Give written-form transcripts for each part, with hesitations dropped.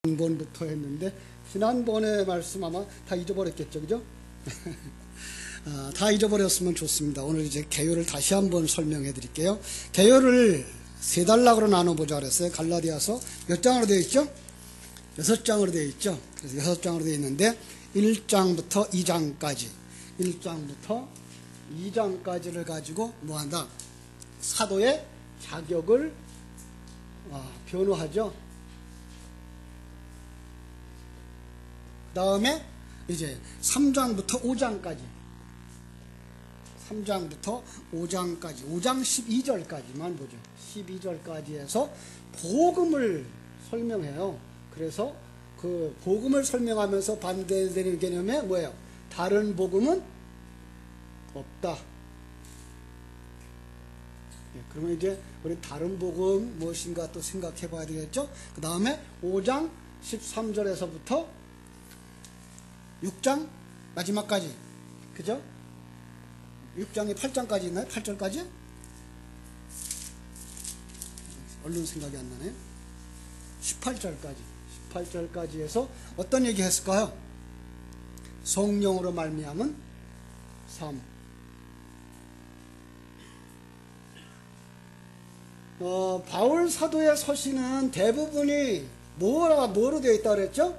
지난번부터 했는데 지난번에 말씀 아마 다 잊어버렸겠죠, 그죠? 다 잊어버렸으면 좋습니다. 오늘 이제 개요를 다시 한번 설명해 드릴게요. 개요를 세 단락으로 나눠보자 그랬어요. 갈라디아서 몇 장으로 되어 있죠? 6장으로 되어 있죠. 그래서 6장으로 되어 있는데 1장부터 2장까지 1장부터 2장까지를 가지고 뭐한다? 사도의 자격을 변호하죠. 그 다음에 이제 3장부터 5장까지 3장 12절까지만 보죠. 12절까지 해서 복음을 설명해요. 그래서 그 복음을 설명하면서 반대되는 개념이 뭐예요? 다른 복음은 없다. 그러면 이제 우리 다른 복음 무엇인가 또 생각해 봐야 되겠죠? 그 다음에 5장 13절에서부터 6장 마지막까지, 그죠? 6장에 8장까지 있나요? 8절까지? 얼른 생각이 안 나네요. 18절까지 해서 어떤 얘기 했을까요? 성령으로 말미암은 삶. 바울 사도의 서신은 대부분이 뭐로 되어 있다고 그랬죠?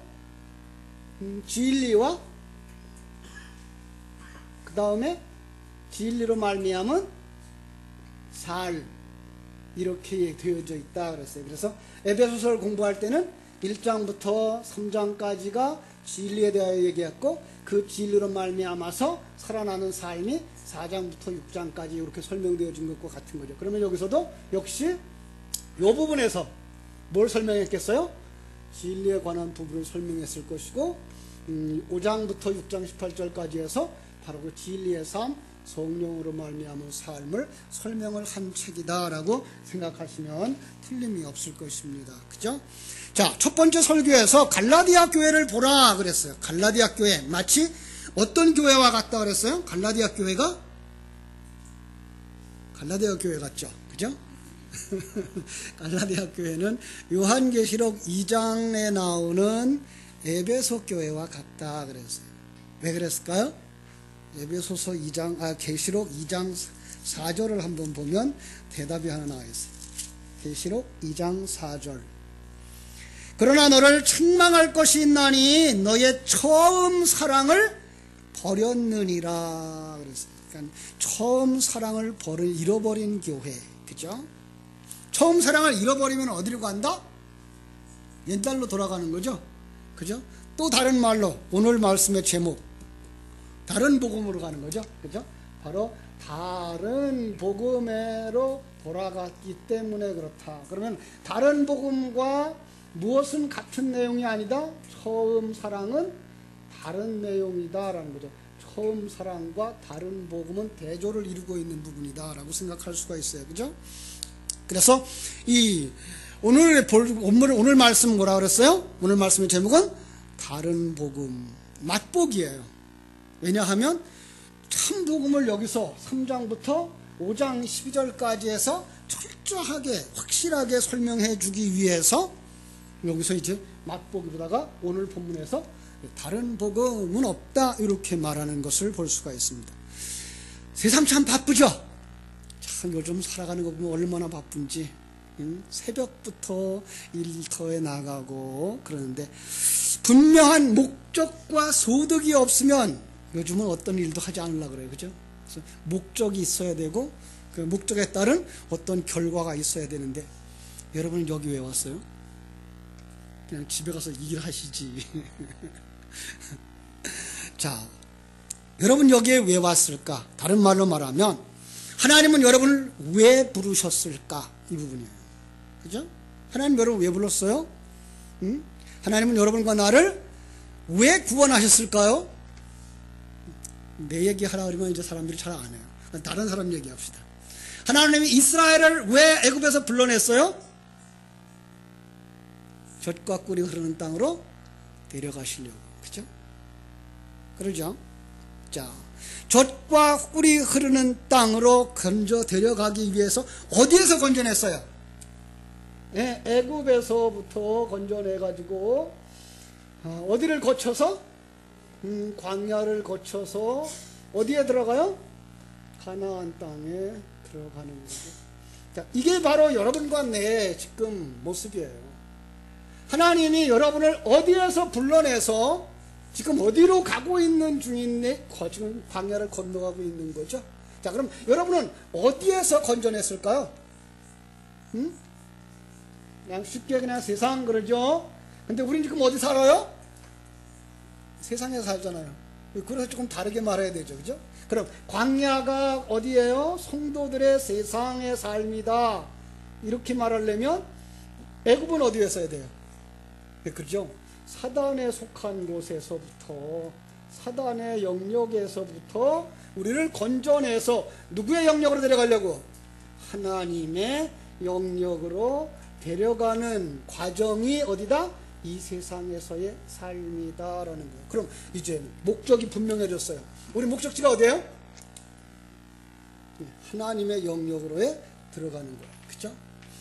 진리와 그 다음에 진리로 말미암은 살, 이렇게 되어져 있다 그랬어요. 그래서 에베소서를 공부할 때는 1장부터 3장까지가 진리에 대하여 얘기했고, 그 진리로 말미암아서 살아나는 삶이 4장부터 6장까지 이렇게 설명되어진 것과 같은 거죠. 그러면 여기서도 역시 이 부분에서 뭘 설명했겠어요? 진리에 관한 부분을 설명했을 것이고, 5장부터 6장 18절까지 해서 바로 그 진리의 삶, 성령으로 말미암은 삶을 설명을 한 책이다라고 생각하시면 틀림이 없을 것입니다. 그죠? 자, 첫 번째 설교에서 갈라디아 교회를 보라 그랬어요. 갈라디아 교회, 마치 어떤 교회와 같다 그랬어요? 갈라디아 교회 같죠? 그죠? 갈라디아 교회는 요한계시록 2장에 나오는 에베소 교회와 같다 그랬어요. 왜 그랬을까요? 에베소서 2장, 계시록 2장 4절을 한번 보면 대답이 하나 나와 있어요. 계시록 2장 4절. 그러나 너를 책망할 것이 있나니 너의 처음 사랑을 버렸느니라 그랬어요. 그러니까 처음 사랑을 잃어버린 교회, 그죠? 처음 사랑을 잃어버리면 어디로 간다? 옛날로 돌아가는 거죠. 그죠? 또 다른 말로 오늘 말씀의 제목, 다른 복음으로 가는 거죠. 그죠? 바로 다른 복음으로 돌아갔기 때문에 그렇다. 그러면 다른 복음과 무엇은 같은 내용이 아니다? 처음 사랑은 다른 내용이다라는 거죠. 처음 사랑과 다른 복음은 대조를 이루고 있는 부분이다라고 생각할 수가 있어요. 그죠? 그래서 오늘 말씀 뭐라 그랬어요? 오늘 말씀의 제목은 다른 복음, 맛복이에요. 왜냐하면 참 복음을 여기서 3장부터 5장 12절까지 해서 철저하게 확실하게 설명해 주기 위해서 여기서 이제 맛보기보다가 오늘 본문에서 다른 복음은 없다 이렇게 말하는 것을 볼 수가 있습니다. 세상 참 바쁘죠? 참 요즘 살아가는 거 보면 얼마나 바쁜지, 새벽부터 일터에 나가고 그러는데 분명한 목적과 소득이 없으면 요즘은 어떤 일도 하지 않으려고 그래요. 그죠? 그래서 목적이 있어야 되고 그 목적에 따른 어떤 결과가 있어야 되는데, 여러분은 여기 왜 왔어요? 그냥 집에 가서 일하시지. 자, 여러분 여기에 왜 왔을까? 다른 말로 말하면 하나님은 여러분을 왜 부르셨을까? 이 부분이에요. 그죠? 하나님 여러분 왜 불렀어요? 하나님은 여러분과 나를 왜 구원하셨을까요? 내 얘기 하라 그러면 이제 사람들이 잘 안 해요. 다른 사람 얘기합시다. 하나님이 이스라엘을 왜 애굽에서 불러냈어요? 젖과 꿀이 흐르는 땅으로 데려가시려고. 그죠? 그러죠? 자, 젖과 꿀이 흐르는 땅으로 건져 데려가기 위해서 어디에서 건져냈어요? 애굽에서부터 건져내가지고 어디를 거쳐서 광야를 거쳐서 어디에 들어가요? 가나안 땅에 들어가는 거죠. 자, 이게 바로 여러분과 내 지금 모습이에요. 하나님이 여러분을 어디에서 불러내서 지금 어디로 가고 있는 중인데 지금 광야를 건너가고 있는 거죠. 자, 그럼 여러분은 어디에서 건져냈을까요? 그냥 쉽게 그냥 세상 그러죠. 근데 우린 지금 어디 살아요? 세상에 살잖아요. 그래서 조금 다르게 말해야 되죠. 그죠? 그럼 광야가 어디예요? 성도들의 세상의 삶이다. 이렇게 말하려면 애굽은 어디에 써야 돼요? 그렇죠? 사단에 속한 곳에서부터, 사단의 영역에서부터 우리를 건져내서 누구의 영역으로 데려가려고? 하나님의 영역으로 데려가는 과정이 어디다? 이 세상에서의 삶이다라는 거예요. 그럼 이제 목적이 분명해졌어요. 우리 목적지가 어디예요? 하나님의 영역으로에 들어가는 거예요. 그렇죠?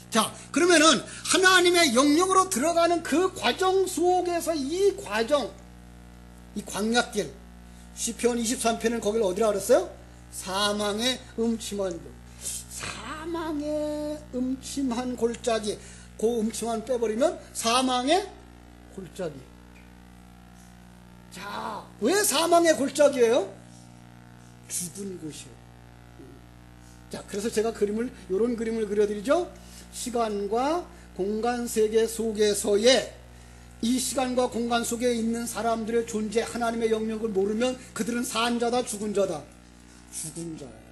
자, 그러면은 하나님의 영역으로 들어가는 그 과정 속에서 이 과정, 이 광야길, 시편 23편은 거기를 어디라 그랬어요? 사망의 음침한 곳. 사망의 음침한 골짜기. 그 음침한 빼버리면 사망의 골짜기. 자, 왜 사망의 골짜기예요? 죽은 곳이에요. 자, 그래서 제가 요런 그림을 그려드리죠. 시간과 공간 세계 속에서의 이 시간과 공간 속에 있는 사람들의 존재, 하나님의 영역을 모르면 그들은 산 자다, 죽은 자다. 죽은 자예요.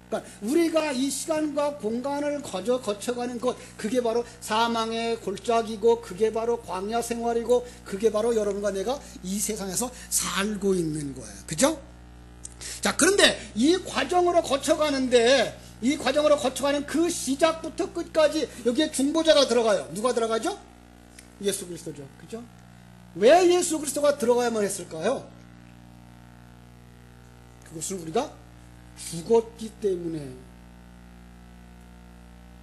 그러니까 우리가 이 시간과 공간을 거쳐가는 것, 그게 바로 사망의 골짜기고, 그게 바로 광야 생활이고, 그게 바로 여러분과 내가 이 세상에서 살고 있는 거예요. 그죠? 자, 그런데 이 과정으로 거쳐가는데, 이 과정으로 거쳐가는 그 시작부터 끝까지 여기에 중보자가 들어가요. 누가 들어가죠? 예수 그리스도죠. 그죠? 왜 예수 그리스도가 들어가야만 했을까요? 그것은 우리가 죽었기 때문에,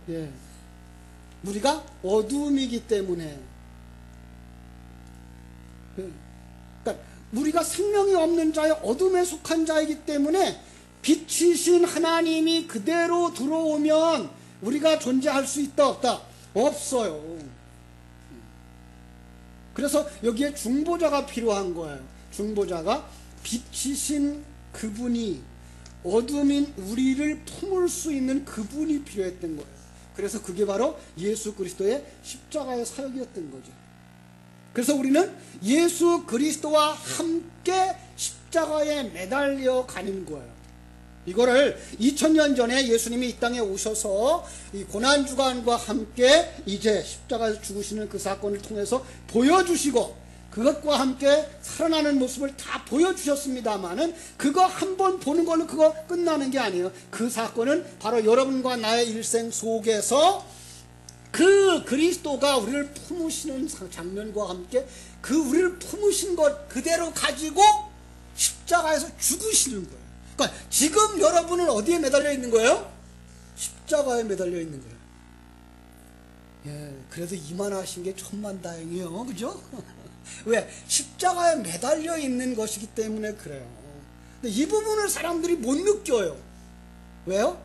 예, 우리가 어둠이기 때문에, 예, 그러니까 우리가 생명이 없는 자의 어둠에 속한 자이기 때문에 빛이신 하나님이 그대로 들어오면 우리가 존재할 수 있다 없다? 없어요. 그래서 여기에 중보자가 필요한 거예요. 중보자가 빛이신 그분이, 어둠인 우리를 품을 수 있는 그분이 필요했던 거예요. 그래서 그게 바로 예수 그리스도의 십자가의 사역이었던 거죠. 그래서 우리는 예수 그리스도와 함께 십자가에 매달려 가는 거예요. 이거를 2000년 전에 예수님이 이 땅에 오셔서 이 고난주간과 함께 이제 십자가에서 죽으시는 그 사건을 통해서 보여주시고, 그것과 함께 살아나는 모습을 다 보여주셨습니다만은, 그거 한 번 보는 걸로 그거 끝나는 게 아니에요. 그 사건은 바로 여러분과 나의 일생 속에서 그 그리스도가 우리를 품으시는 장면과 함께 그 우리를 품으신 것 그대로 가지고 십자가에서 죽으시는 거예요. 그러니까 지금 여러분은 어디에 매달려 있는 거예요? 십자가에 매달려 있는 거예요. 예, 그래도 이만하신 게 천만다행이에요. 그죠? 왜? 십자가에 매달려 있는 것이기 때문에 그래요. 근데 이 부분을 사람들이 못 느껴요. 왜요?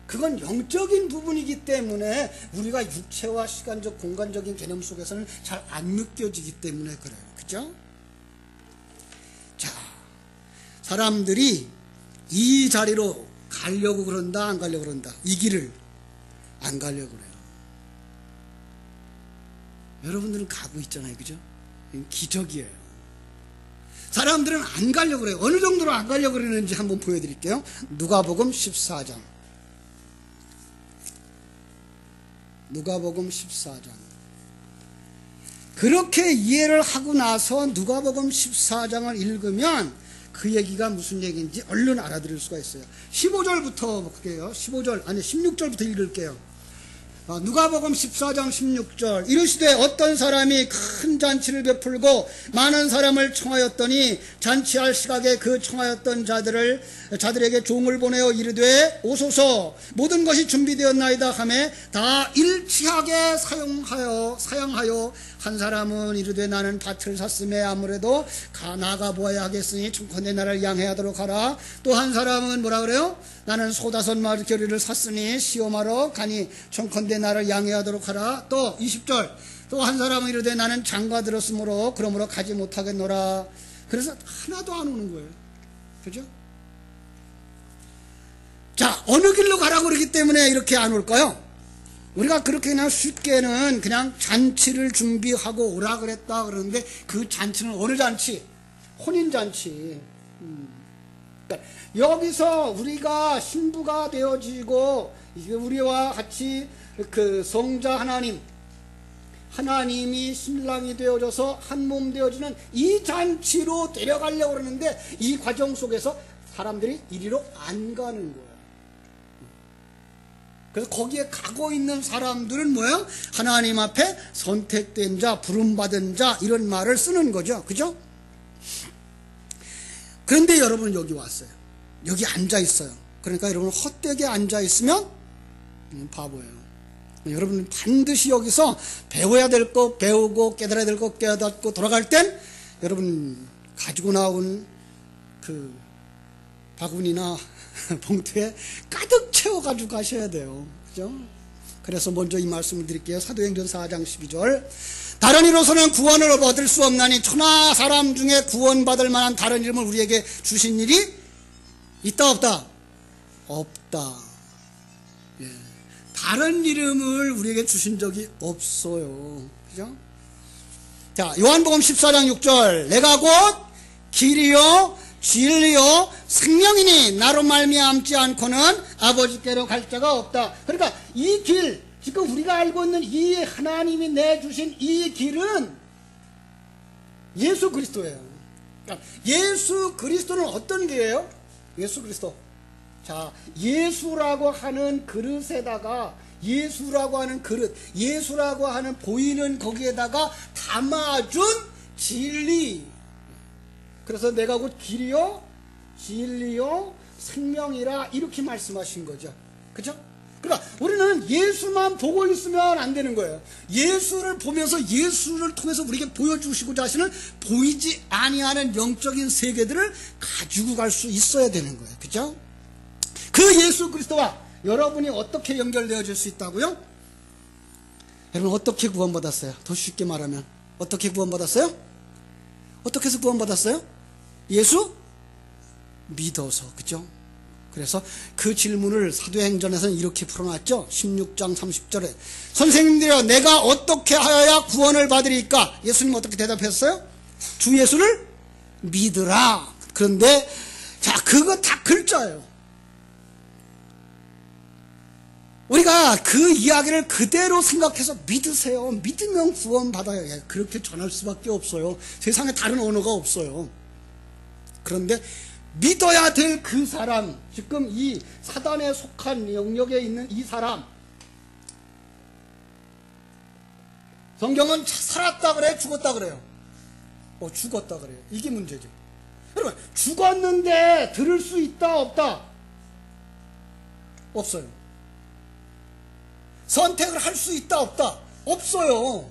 그건 영적인 부분이기 때문에 우리가 육체와 시간적, 공간적인 개념 속에서는 잘 안 느껴지기 때문에 그래요. 그죠? 자, 사람들이 이 자리로 가려고 그런다, 안 가려고 그런다? 이 길을 안 가려고 그래요. 여러분들은 가고 있잖아요. 그죠? 기적이에요. 사람들은 안 가려고 그래요. 어느 정도로 안 가려고 그러는지 한번 보여드릴게요. 누가복음 14장. 누가복음 14장. 그렇게 이해를 하고 나서 누가복음 14장을 읽으면 그 얘기가 무슨 얘기인지 얼른 알아들을 수가 있어요. 15절부터 볼게요. 16절부터 읽을게요. 누가복음 14장 16절. 이르시되 어떤 사람이 큰 잔치를 베풀고 많은 사람을 청하였더니 잔치할 시각에 그 청하였던 자들에게 종을 보내어 이르되 오소서 모든 것이 준비되었나이다 하매 다 일치하게 사양하여 한 사람은 이르되 나는 밭을 샀음에 아무래도 나가 보아야 하겠으니 청컨대 나를 양해하도록 하라. 또 한 사람은 뭐라 그래요? 나는 소다섯 마리 겨리를 샀으니 시험하러 가니 청컨대 나를 양해하도록 하라. 또 20절 또 한 사람은 이르되 나는 장가 들었으므로 그러므로 가지 못하겠노라. 그래서 하나도 안 오는 거예요. 그죠? 자, 어느 길로 가라고 그러기 때문에 이렇게 안 올까요? 우리가 그렇게 그냥 쉽게는 그냥 잔치를 준비하고 오라 그랬다 그러는데 그 잔치는 어느 잔치? 혼인잔치. 그러니까 여기서 우리가 신부가 되어지고 우리와 같이 그 성자 하나님이 신랑이 되어져서 한 몸 되어지는 이 잔치로 데려가려고 그러는데 이 과정 속에서 사람들이 이리로 안 가는 거예요. 그래서 거기에 가고 있는 사람들은 뭐야? 하나님 앞에 선택된 자, 부름받은 자 이런 말을 쓰는 거죠. 그죠? 그런데 여러분 여기 왔어요. 여기 앉아 있어요. 그러니까 여러분 헛되게 앉아 있으면 바보예요. 여러분 반드시 여기서 배워야 될 거 배우고 깨달아야 될 거 깨닫고 돌아갈 땐 여러분 가지고 나온 그 바구니나 봉투에 가득 채워가지고 가셔야 돼요. 그죠? 그래서 먼저 이 말씀을 드릴게요. 사도행전 4장 12절 다른 이로서는 구원을 얻을 수 없나니 천하 사람 중에 구원받을 만한 다른 이름을 우리에게 주신 일이 있다 없다? 없다. 예. 다른 이름을 우리에게 주신 적이 없어요. 그죠? 자, 요한복음 14장 6절 내가 곧 길이요 진리요 생명이니 나로 말미암지 않고는 아버지께로 갈 자가 없다. 그러니까 이 길, 지금 우리가 알고 있는 이 하나님이 내주신 이 길은 예수 그리스도예요. 그러니까 예수 그리스도는 어떤 길이에요? 예수 그리스도. 자, 예수라고 하는 그릇에다가 예수라고 하는 그릇, 예수라고 하는 보이는 거기에다가 담아준 진리. 그래서 내가 곧 길이요 진리요 생명이라 이렇게 말씀하신 거죠. 그죠? 그러니까 우리는 예수만 보고 있으면 안 되는 거예요. 예수를 보면서 예수를 통해서 우리에게 보여주시고자 하시는 보이지 아니하는 영적인 세계들을 가지고 갈 수 있어야 되는 거예요. 그죠? 그 예수 그리스도와 여러분이 어떻게 연결되어질 수 있다고요? 여러분 어떻게 구원받았어요? 더 쉽게 말하면 어떻게 구원받았어요? 어떻게 해서 구원받았어요? 예수 믿어서. 그죠? 그래서 그 질문을 사도행전에서는 이렇게 풀어놨죠. 16장 30절에 선생님들이여 내가 어떻게 하여야 구원을 받으리까? 예수님 어떻게 대답했어요? 주 예수를 믿으라. 그런데 자, 그거 다 글자예요. 우리가 그 이야기를 그대로 생각해서 믿으세요. 믿으면 구원받아요. 그렇게 전할 수밖에 없어요. 세상에 다른 언어가 없어요. 그런데 믿어야 될 그 사람, 지금 이 사단에 속한 영역에 있는 이 사람, 성경은 살았다 그래, 죽었다 그래요? 죽었다 그래요. 이게 문제죠. 여러분, 죽었는데 들을 수 있다 없다? 없어요. 선택을 할 수 있다 없다? 없어요.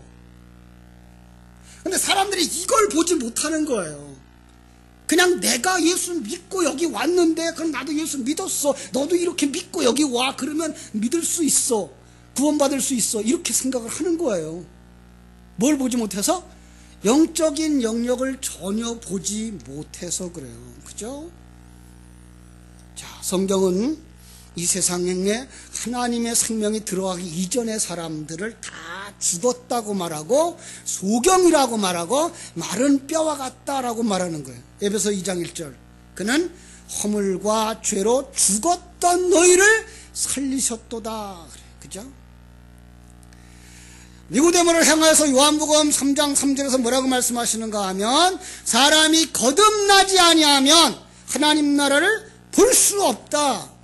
근데 사람들이 이걸 보지 못하는 거예요. 그냥 내가 예수 믿고 여기 왔는데 그럼 나도 예수 믿었어. 너도 이렇게 믿고 여기 와. 그러면 믿을 수 있어. 구원받을 수 있어. 이렇게 생각을 하는 거예요. 뭘 보지 못해서? 영적인 영역을 전혀 보지 못해서 그래요. 그죠? 자, 성경은 이 세상에 하나님의 생명이 들어가기 이전의 사람들을 다 죽었다고 말하고 소경이라고 말하고 마른 뼈와 같다라고 말하는 거예요. 에베소 2장 1절 그는 허물과 죄로 죽었던 너희를 살리셨도다. 그래. 그죠? 니고데모를 향하여서 요한복음 3장 3절에서 뭐라고 말씀하시는가 하면 사람이 거듭나지 아니하면 하나님 나라를 볼 수 없다.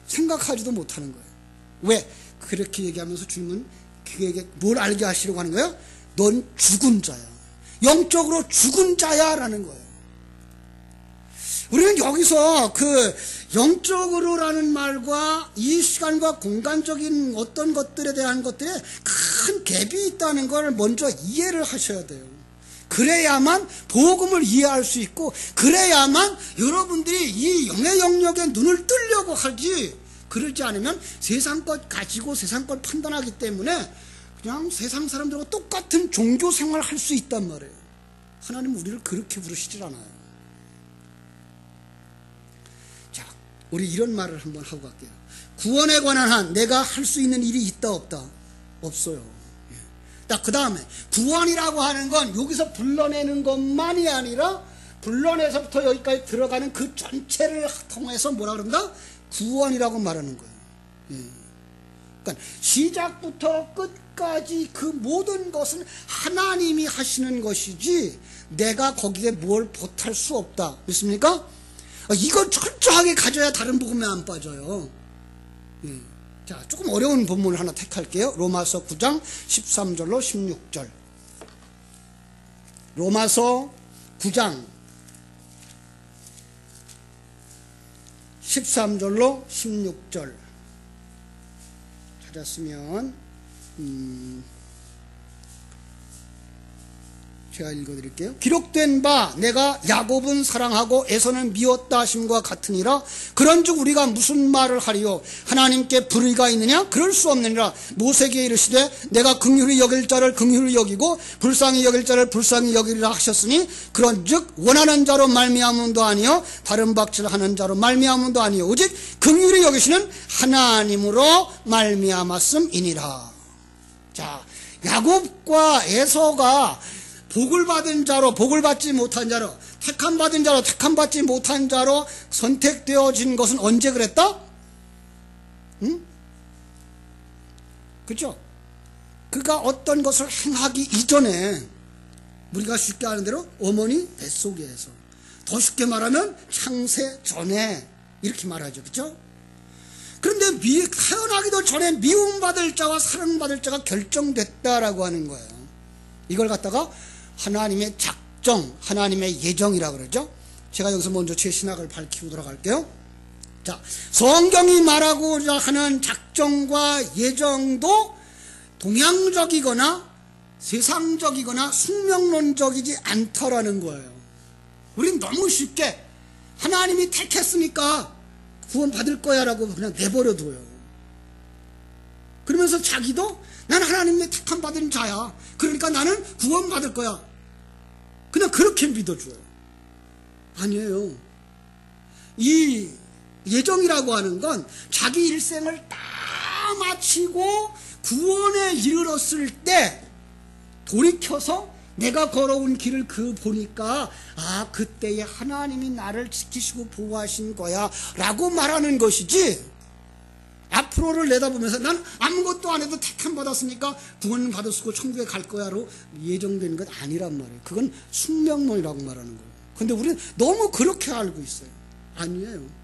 생각하지도 못하는 거예요. 왜? 그렇게 얘기하면서 주님은 그에게 뭘 알게 하시려고 하는 거예요? 넌 죽은 자야. 영적으로 죽은 자야 라는 거예요. 우리는 여기서 그 영적으로라는 말과 이 시간과 공간적인 어떤 것들에 대한 것들에 큰 갭이 있다는 걸 먼저 이해를 하셔야 돼요. 그래야만 복음을 이해할 수 있고, 그래야만 여러분들이 이 영의 영역에 눈을 뜨려고 하지, 그러지 않으면 세상 것 가지고 세상 것 판단하기 때문에 그냥 세상 사람들과 똑같은 종교 생활을 할 수 있단 말이에요. 하나님은 우리를 그렇게 부르시질 않아요. 자, 우리 이런 말을 한번 하고 갈게요. 구원에 관한 한 내가 할 수 있는 일이 있다 없다? 없어요. 자, 그 다음에 구원이라고 하는 건 여기서 불러내는 것만이 아니라 불러내서부터 여기까지 들어가는 그 전체를 통해서 뭐라 그런다? 구원이라고 말하는 거예요. 그러니까 시작부터 끝까지 그 모든 것은 하나님이 하시는 것이지 내가 거기에 뭘 보탤 수 없다. 믿습니까? 이걸 철저하게 가져야 다른 복음에 안 빠져요. 자, 조금 어려운 본문을 하나 택할게요. 로마서 9장 13절로 16절. 로마서 9장 13절로 16절 찾았으면 제가 읽어드릴게요. 기록된 바 내가 야곱은 사랑하고 에서는 미웠다 하심과 같으니라. 그런즉 우리가 무슨 말을 하리요? 하나님께 불의가 있느냐? 그럴 수 없느니라. 모세에게 이르시되 내가 긍휼히 여길 자를 긍휼히 여기고 불쌍히 여길 자를 불쌍히 여기리라 하셨으니, 그런즉 원하는 자로 말미암음도 아니요 다른 박질하는 자로 말미암음도 아니요 오직 긍휼히 여기시는 하나님으로 말미암았음이니라. 자, 야곱과 에서가 복을 받은 자로 복을 받지 못한 자로, 택함 받은 자로 택함 받지 못한 자로 선택되어진 것은 언제 그랬다? 응? 그죠? 그가 어떤 것을 행하기 이전에, 우리가 쉽게 아는 대로 어머니 뱃속에서, 더 쉽게 말하면 창세 전에 이렇게 말하죠. 그죠? 그런데 태어나기도 전에 미움받을 자와 사랑받을 자가 결정됐다라고 하는 거예요. 이걸 갖다가 하나님의 작정, 하나님의 예정이라고 그러죠. 제가 여기서 먼저 제 신학을 밝히고 돌아갈게요. 자, 성경이 말하고자 하는 작정과 예정도 동양적이거나 세상적이거나 숙명론적이지 않다라는 거예요. 우린 너무 쉽게 하나님이 택했으니까 구원 받을 거야 라고 그냥 내버려둬요. 그러면서 자기도 난 하나님의 택함 받은 자야, 그러니까 나는 구원 받을 거야, 그냥 그렇게 믿어줘요. 아니에요. 이 예정이라고 하는 건 자기 일생을 다 마치고 구원에 이르렀을 때 돌이켜서 내가 걸어온 길을 보니까 아, 그때에 하나님이 나를 지키시고 보호하신 거야 라고 말하는 것이지, 앞으로를 내다보면서 난 아무것도 안 해도 택함 받았으니까 구원 받았고 천국에 갈 거야로 예정된 것 아니란 말이에요. 그건 숙명론이라고 말하는 거예요. 근데 우리는 너무 그렇게 알고 있어요. 아니에요.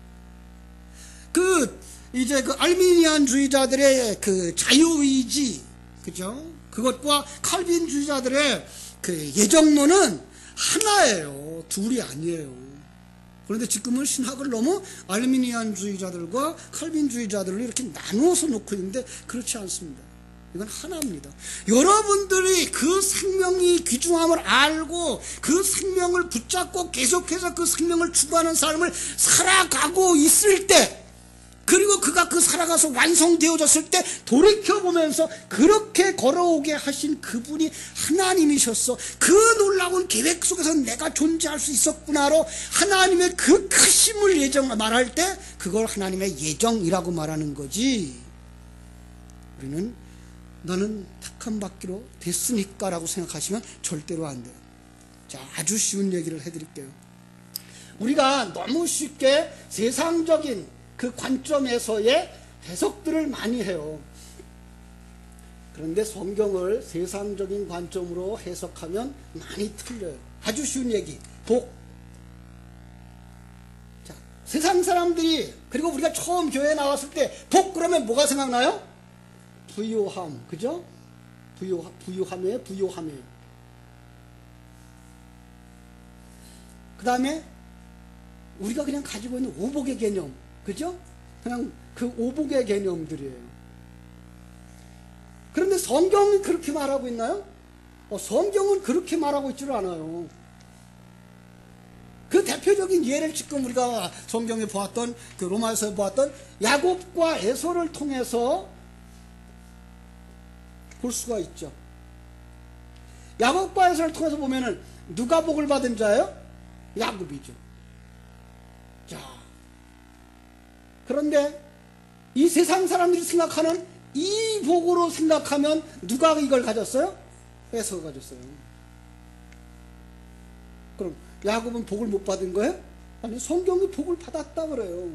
이제 알미니안주의자들의 그 자유의지, 그죠? 그것과 칼빈주의자들의 그 예정론은 하나예요. 둘이 아니에요. 그런데 지금은 신학을 너무 알미니안주의자들과 칼빈주의자들을 이렇게 나누어서 놓고 있는데 그렇지 않습니다. 이건 하나입니다. 여러분들이 그 생명이 귀중함을 알고 그 생명을 붙잡고 계속해서 그 생명을 추구하는 삶을 살아가고 있을 때, 그리고 그가 그 살아가서 완성되어졌을 때 돌이켜보면서 그렇게 걸어오게 하신 그분이 하나님이셨어, 그 놀라운 계획 속에서 내가 존재할 수 있었구나로 하나님의 그 크심을 말할 때 그걸 하나님의 예정이라고 말하는 거지, 우리는 너는 택함 받기로 됐으니까 라고 생각하시면 절대로 안 돼요. 자, 아주 쉬운 얘기를 해드릴게요. 우리가 너무 쉽게 세상적인 그 관점에서의 해석들을 많이 해요. 그런데 성경을 세상적인 관점으로 해석하면 많이 틀려요. 아주 쉬운 얘기, 복. 자, 세상 사람들이, 그리고 우리가 처음 교회에 나왔을 때 복 그러면 뭐가 생각나요? 부유함, 그죠? 부요함이에요. 그 다음에 우리가 그냥 가지고 있는 오복의 개념, 그죠? 그냥 그 오복의 개념들이에요. 그런데 성경이 그렇게 말하고 있나요? 성경은 그렇게 말하고 있지를 않아요. 그 대표적인 예를 지금 우리가 성경에 보았던, 그 로마에서 보았던 야곱과 에서를 통해서 볼 수가 있죠. 야곱과 에서를 통해서 보면은 누가 복을 받은 자예요? 야곱이죠. 자, 그런데 이 세상 사람들이 생각하는 이 복으로 생각하면 누가 이걸 가졌어요? 에서가 가졌어요. 그럼 야곱은 복을 못 받은 거예요? 아니, 성경이 복을 받았다 그래요.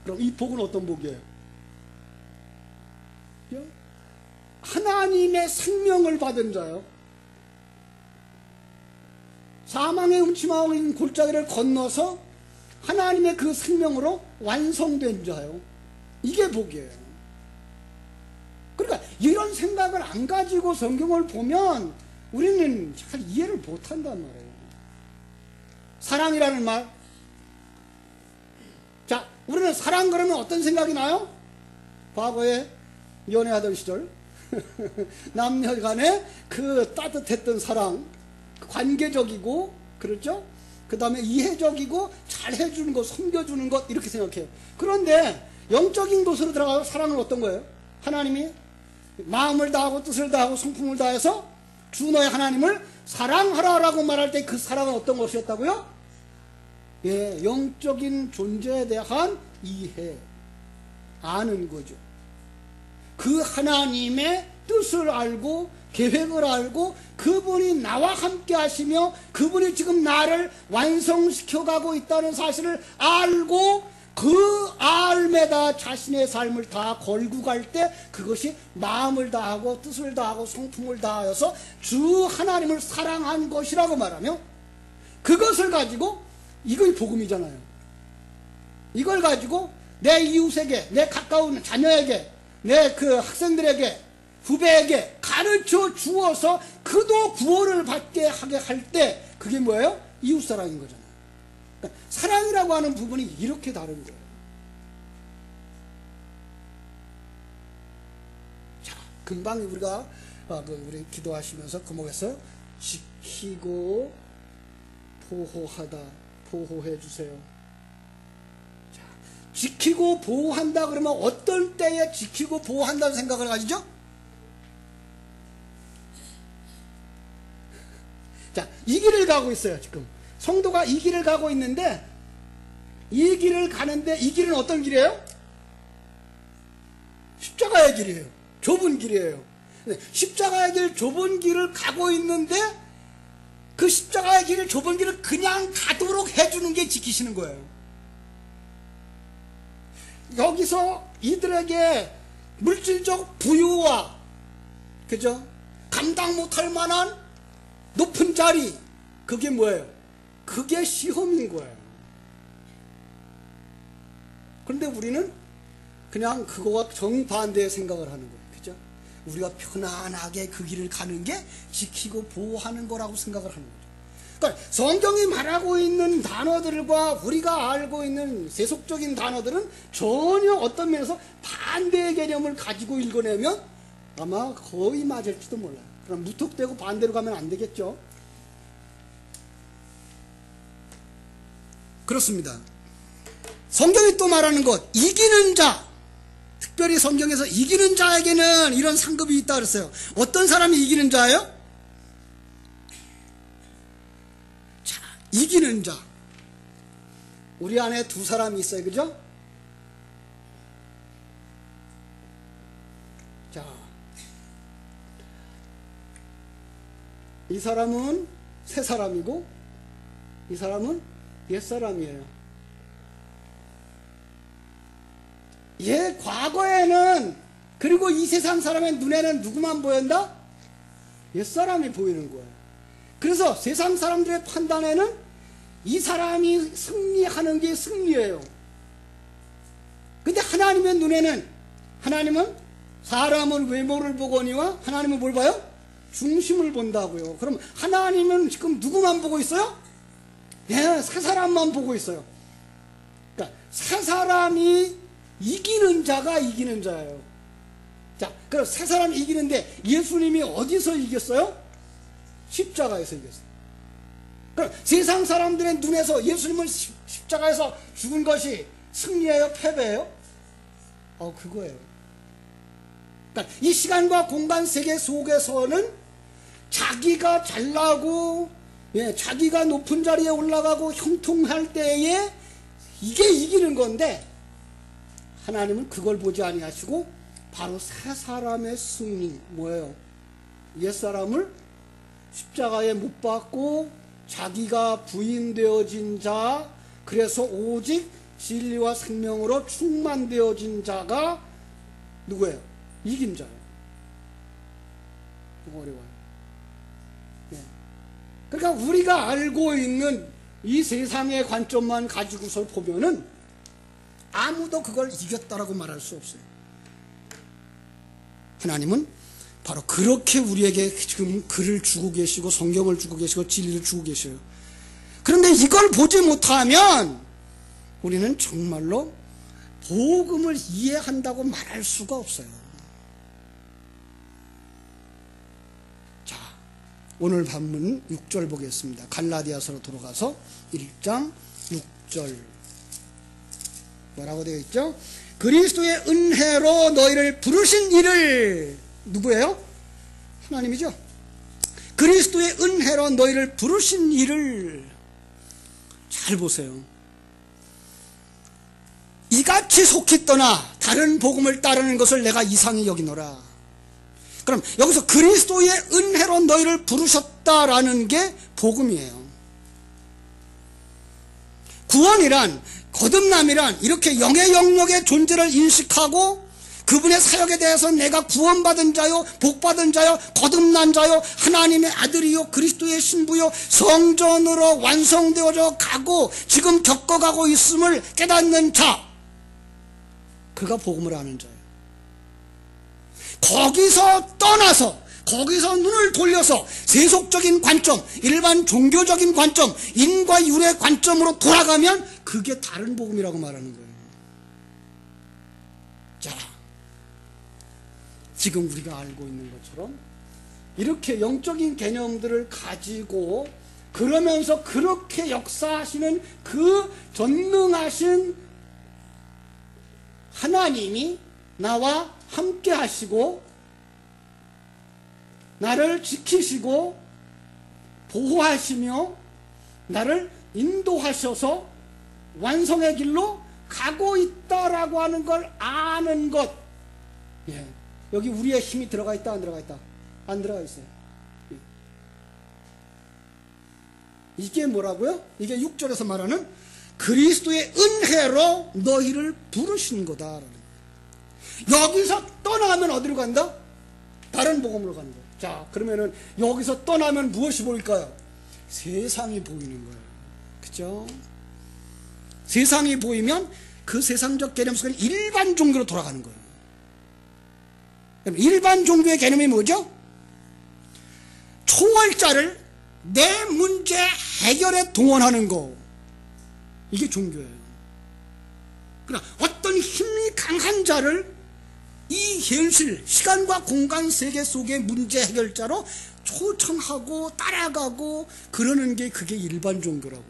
그럼 이 복은 어떤 복이에요? 하나님의 생명을 받은 자요. 사망의 음침하고 있는 골짜기를 건너서 하나님의 그 생명으로 완성된 자요. 이게 복이에요. 그러니까 이런 생각을 안 가지고 성경을 보면 우리는 잘 이해를 못한단 말이에요. 사랑이라는 말. 자, 우리는 사랑 그러면 어떤 생각이 나요? 과거에 연애하던 시절 남녀 간에 그 따뜻했던 사랑, 관계적이고, 그렇죠? 그 다음에 이해적이고 잘해주는 것, 섬겨주는 것, 이렇게 생각해요. 그런데 영적인 곳으로 들어가서 사랑은 어떤 거예요? 하나님이 마음을 다하고 뜻을 다하고 성품을 다해서 주 너의 하나님을 사랑하라라고 말할 때 그 사랑은 어떤 것이었다고요? 예, 영적인 존재에 대한 이해, 아는 거죠. 그 하나님의 뜻을 알고 계획을 알고 그분이 나와 함께 하시며 그분이 지금 나를 완성시켜 가고 있다는 사실을 알고 그 알매다 자신의 삶을 다 걸고 갈 때 그것이 마음을 다하고 뜻을 다하고 성품을 다하여서 주 하나님을 사랑한 것이라고 말하며, 그것을 가지고, 이것이 복음이잖아요. 이걸 가지고 내 이웃에게, 내 가까운 자녀에게, 내 그 학생들에게, 후배에게 가르쳐 주어서 그도 구원을 받게 하게 할 때 그게 뭐예요? 이웃사랑인 거잖아요. 그러니까 사랑이라고 하는 부분이 이렇게 다른 거예요. 자, 금방 우리가 우리 기도하시면서 그 뭐겠어요? 지키고 보호하다, 보호해 주세요. 자, 지키고 보호한다 그러면 어떤 때에 지키고 보호한다는 생각을 가지죠? 자, 이 길을 가고 있어요. 지금 성도가 이 길을 가고 있는데, 이 길을 가는데 이 길은 어떤 길이에요? 십자가의 길이에요. 좁은 길이에요. 십자가의 길, 좁은 길을 가고 있는데 그 십자가의 길을, 좁은 길을 그냥 가도록 해주는 게 지키시는 거예요. 여기서 이들에게 물질적 부유와, 그죠? 감당 못할 만한 높은 자리, 그게 뭐예요? 그게 시험인 거예요. 그런데 우리는 그냥 그거와 정반대의 생각을 하는 거예요. 그죠? 우리가 편안하게 그 길을 가는 게 지키고 보호하는 거라고 생각을 하는 거죠. 그러니까 성경이 말하고 있는 단어들과 우리가 알고 있는 세속적인 단어들은 전혀 어떤 면에서 반대의 개념을 가지고 읽어내면 아마 거의 맞을지도 몰라요. 그럼 무턱대고 반대로 가면 안 되겠죠. 그렇습니다. 성경이 또 말하는 것, 이기는 자, 특별히 성경에서 이기는 자에게는 이런 상급이 있다 그랬어요. 어떤 사람이 이기는 자예요? 자, 이기는 자. 우리 안에 두 사람이 있어요. 그죠? 자, 이 사람은 새 사람이고 이 사람은 옛 사람이에요. 예, 과거에는, 그리고 이 세상 사람의 눈에는 누구만 보인다? 옛 사람이 보이는 거예요. 그래서 세상 사람들의 판단에는 이 사람이 승리하는 게 승리예요. 근데 하나님의 눈에는, 하나님은 사람은 외모를 보거니와 하나님은 뭘 봐요? 중심을 본다고요. 그럼 하나님은 지금 누구만 보고 있어요? 네, 세 사람만 보고 있어요. 그러니까 세 사람이 이기는 자가 이기는 자예요. 자, 그럼 세 사람이 이기는데 예수님이 어디서 이겼어요? 십자가에서 이겼어요. 그럼 세상 사람들의 눈에서 예수님은 십자가에서 죽은 것이 승리예요? 패배예요? 그거예요. 그러니까 이 시간과 공간 세계 속에서는 자기가 잘나고, 자기가 높은 자리에 올라가고 형통할 때에 이게 이기는 건데, 하나님은 그걸 보지 아니하시고 바로 세 사람의 승리, 뭐예요? 옛사람을 십자가에 못 박고 자기가 부인되어진 자, 그래서 오직 진리와 생명으로 충만되어진 자가 누구예요? 이긴 자예요. 너무 어려워요. 그러니까 우리가 알고 있는 이 세상의 관점만 가지고서 보면은 아무도 그걸 이겼다라고 말할 수 없어요. 하나님은 바로 그렇게 우리에게 지금 글을 주고 계시고 성경을 주고 계시고 진리를 주고 계셔요. 그런데 이걸 보지 못하면 우리는 정말로 복음을 이해한다고 말할 수가 없어요. 자, 오늘 본문 6절 보겠습니다. 갈라디아서로 돌아가서 1장 6절 뭐라고 되어 있죠? 그리스도의 은혜로 너희를 부르신 이를, 누구예요? 하나님이죠. 그리스도의 은혜로 너희를 부르신 이를 잘 보세요. 이같이 속히 떠나 다른 복음을 따르는 것을 내가 이상히 여기노라. 그럼 여기서 그리스도의 은혜로 너희를 부르셨다라는 게 복음이에요. 구원이란, 거듭남이란 이렇게 영의 영역의 존재를 인식하고 그분의 사역에 대해서 내가 구원받은 자요, 복받은 자요, 거듭난 자요, 하나님의 아들이요, 그리스도의 신부요, 성전으로 완성되어져 가고 지금 겪어가고 있음을 깨닫는 자, 그가 복음을 아는 자예요. 거기서 떠나서, 거기서 눈을 돌려서 세속적인 관점, 일반 종교적인 관점, 인과 율의 관점으로 돌아가면 그게 다른 복음이라고 말하는 거예요. 자, 지금 우리가 알고 있는 것처럼 이렇게 영적인 개념들을 가지고 그러면서 그렇게 역사하시는 그 전능하신 하나님이 나와 함께 하시고 나를 지키시고 보호하시며 나를 인도하셔서 완성의 길로 가고 있다라고 하는 걸 아는 것. 예. 여기 우리의 힘이 들어가 있다, 안 들어가 있다? 안 들어가 있어요. 예. 이게 뭐라고요? 이게 6절에서 말하는 그리스도의 은혜로 너희를 부르신 거다. 여기서 떠나면 어디로 간다? 다른 복음으로 가는 거예요. 자, 그러면은 여기서 떠나면 무엇이 보일까요? 세상이 보이는 거예요. 그죠? 세상이 보이면 그 세상적 개념 속에 일반 종교로 돌아가는 거예요. 일반 종교의 개념이 뭐죠? 초월자를 내 문제 해결에 동원하는 거. 이게 종교예요. 그러나 어떤 힘이 강한 자를 이 현실, 시간과 공간 세계 속의 문제 해결자로 초청하고 따라가고 그러는 게 그게 일반 종교라고.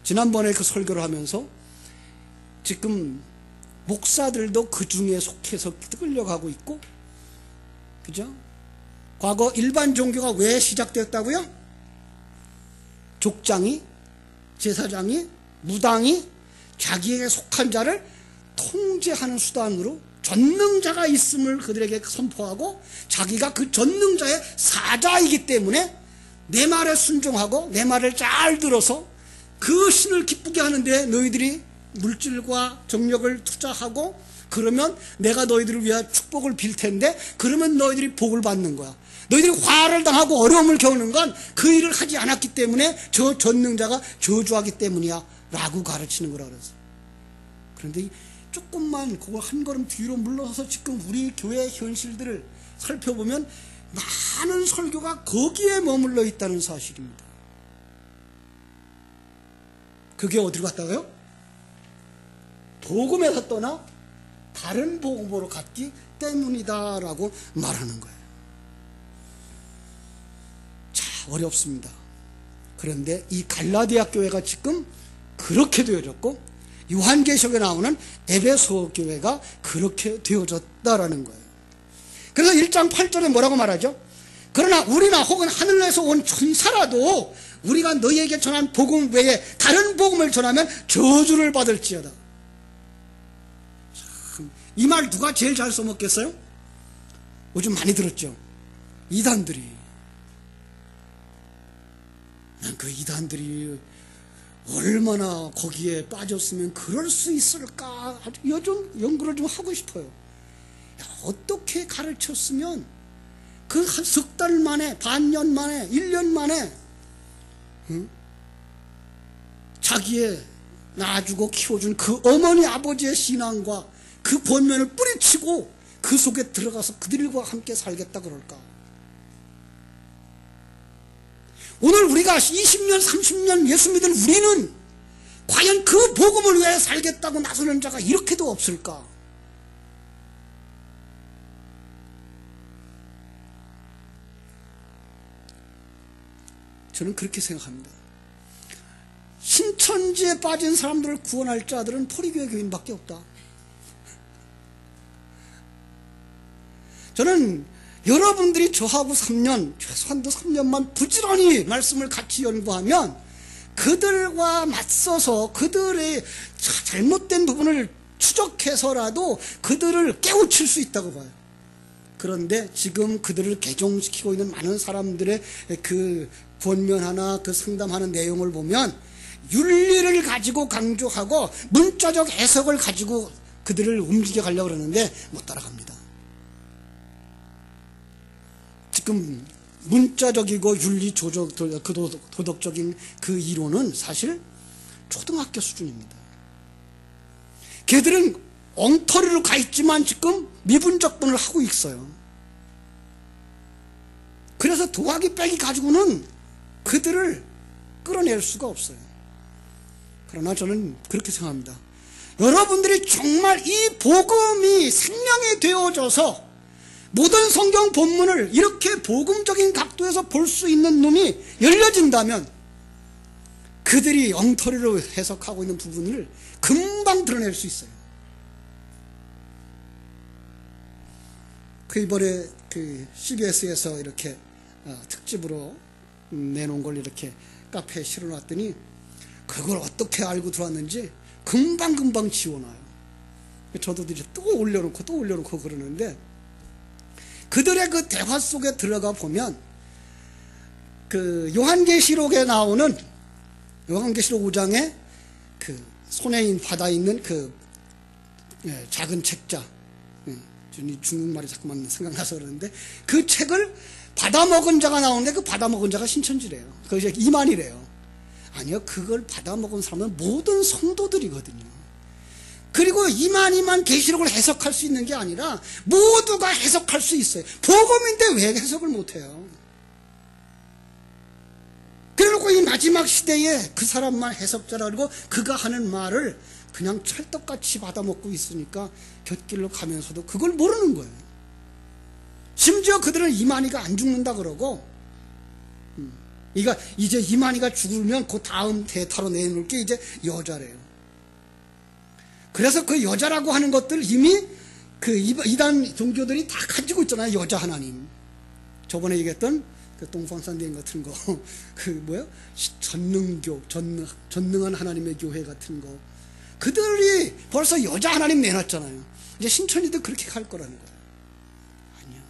지난번에 그 설교를 하면서 지금 목사들도 그 중에 속해서 끌려가고 있고, 그죠? 과거 일반 종교가 왜 시작되었다고요? 족장이, 제사장이, 무당이 자기에게 속한 자를 통제하는 수단으로 전능자가 있음을 그들에게 선포하고 자기가 그 전능자의 사자이기 때문에 내 말에 순종하고 내 말을 잘 들어서 그 신을 기쁘게 하는데 너희들이 물질과 정력을 투자하고 그러면 내가 너희들을 위하여 축복을 빌 텐데 그러면 너희들이 복을 받는 거야. 너희들이 화를 당하고 어려움을 겪는 건 그 일을 하지 않았기 때문에 저 전능자가 저주하기 때문이야 라고 가르치는 거라 그랬어. 그런데 조금만 그걸 한 걸음 뒤로 물러서서 지금 우리 교회 현실들을 살펴보면 많은 설교가 거기에 머물러 있다는 사실입니다. 그게 어디로 갔다고요? 복음에서 떠나 다른 복음으로 갔기 때문이다라고 말하는 거예요. 자, 어렵습니다. 그런데 이 갈라디아 교회가 지금 그렇게 되어졌고 요한계시록에 나오는 에베소 교회가 그렇게 되어졌다라는 거예요. 그래서 1장 8절에 뭐라고 말하죠? 그러나 우리나 혹은 하늘에서 온 천사라도 우리가 너희에게 전한 복음 외에 다른 복음을 전하면 저주를 받을지어다. 이 말 누가 제일 잘 써먹겠어요? 요즘 많이 들었죠. 이단들이. 난 그 이단들이 얼마나 거기에 빠졌으면 그럴 수 있을까 아주 요즘 연구를 좀 하고 싶어요. 야, 어떻게 가르쳤으면 그 한 석 달 만에, 반년 만에, 1년 만에 자기의 낳아주고 키워준 그 어머니 아버지의 신앙과 그 본면을 뿌리치고 그 속에 들어가서 그들과 함께 살겠다 그럴까? 오늘 우리가 20년, 30년 예수 믿은 우리는 과연 그 복음을 위해 살겠다고 나서는 자가 이렇게도 없을까? 저는 그렇게 생각합니다. 신천지에 빠진 사람들을 구원할 자들은 포리교회 교인밖에 없다. 저는 여러분들이 저하고 3년, 최소한도 3년만 부지런히 말씀을 같이 연구하면 그들과 맞서서 그들의 잘못된 부분을 추적해서라도 그들을 깨우칠 수 있다고 봐요. 그런데 지금 그들을 개종시키고 있는 많은 사람들의 그 권면하나 그 상담하는 내용을 보면 윤리를 가지고 강조하고 문자적 해석을 가지고 그들을 움직여 가려고 그러는데 못 따라갑니다. 지금 문자적이고 윤리 조적, 도덕적인 그 이론은 사실 초등학교 수준입니다. 걔들은 엉터리로 가 있지만 지금 미분적분을 하고 있어요. 그래서 더하기 빼기 가지고는 그들을 끌어낼 수가 없어요. 그러나 저는 그렇게 생각합니다. 여러분들이 정말 이 복음이 생명이 되어져서 모든 성경 본문을 이렇게 복음적인 각도에서 볼 수 있는 눈이 열려진다면 그들이 엉터리로 해석하고 있는 부분을 금방 드러낼 수 있어요. 그 이번에 그 CBS에서 이렇게 특집으로 내놓은 걸 이렇게 카페에 실어놨더니 그걸 어떻게 알고 들어왔는지 금방금방 지워놔요. 저도 이제 또 올려놓고 그러는데 그들의 그 대화 속에 들어가 보면 그 요한계시록에 나오는 요한계시록 5장에 그 손에 받아 있는 그 작은 책자, 중국말이 자꾸만 생각나서 그러는데 그 책을 받아먹은 자가 나오는데 그 받아먹은 자가 신천지래요. 그 이제 이만이래요. 아니요, 그걸 받아먹은 사람은 모든 성도들이거든요. 그리고 이만희만 계시록을 해석할 수 있는 게 아니라 모두가 해석할 수 있어요. 복음인데 왜 해석을 못해요? 그래놓고 이 마지막 시대에 그 사람만 해석자라 그러고 그가 하는 말을 그냥 찰떡같이 받아먹고 있으니까 곁길로 가면서도 그걸 모르는 거예요. 심지어 그들은 이만희가 안 죽는다 그러고 이제 이만희가 죽으면 그 다음 대타로 내놓을 게 이제 여자래요. 그래서 그 여자라고 하는 것들 이미 그 이단 종교들이 다 가지고 있잖아요. 여자 하나님. 저번에 얘기했던 그 동방산대인 같은 거, 그 뭐야? 전능한 하나님의 교회 같은 거. 그들이 벌써 여자 하나님 내놨잖아요. 이제 신천지도 그렇게 갈 거라는 거예요. 아니야.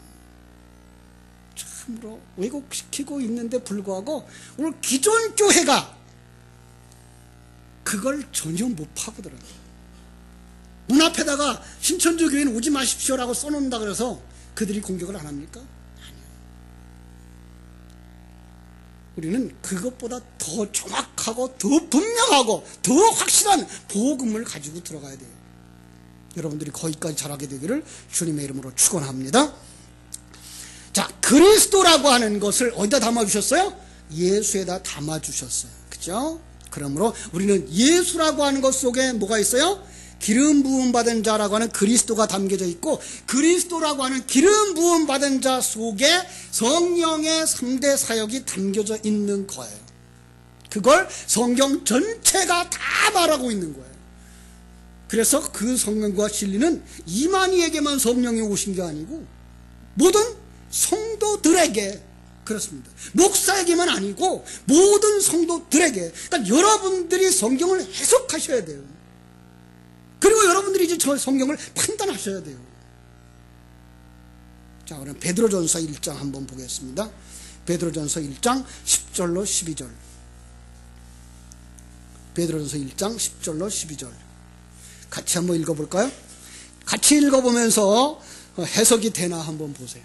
참으로 왜곡시키고 있는데 불구하고 오늘 기존 교회가 그걸 전혀 못 파고들어요. 문 앞에다가 신천지 교회는 오지 마십시오라고 써놓는다 그래서 그들이 공격을 안 합니까? 아니요. 우리는 그것보다 더 정확하고 더 분명하고 더 확실한 복음을 가지고 들어가야 돼요. 여러분들이 거기까지 자라게 되기를 주님의 이름으로 축원합니다. 자, 그리스도라고 하는 것을 어디다 담아주셨어요? 예수에다 담아주셨어요. 그죠? 그러므로 우리는 예수라고 하는 것 속에 뭐가 있어요? 기름 부음 받은 자라고 하는 그리스도가 담겨져 있고, 그리스도라고 하는 기름 부음 받은 자 속에 성령의 3대 사역이 담겨져 있는 거예요. 그걸 성경 전체가 다 말하고 있는 거예요. 그래서 그 성령과 진리는 이만희에게만 성령이 오신 게 아니고 모든 성도들에게, 그렇습니다. 목사에게만 아니고 모든 성도들에게. 그러니까 여러분들이 성경을 해석하셔야 돼요. 그리고 여러분들이 이제 저 성경을 판단하셔야 돼요. 자, 그럼 베드로전서 1장 한번 보겠습니다. 베드로전서 1장 10절로 12절. 베드로전서 1장 10절로 12절. 같이 한번 읽어볼까요? 같이 읽어보면서 해석이 되나 한번 보세요.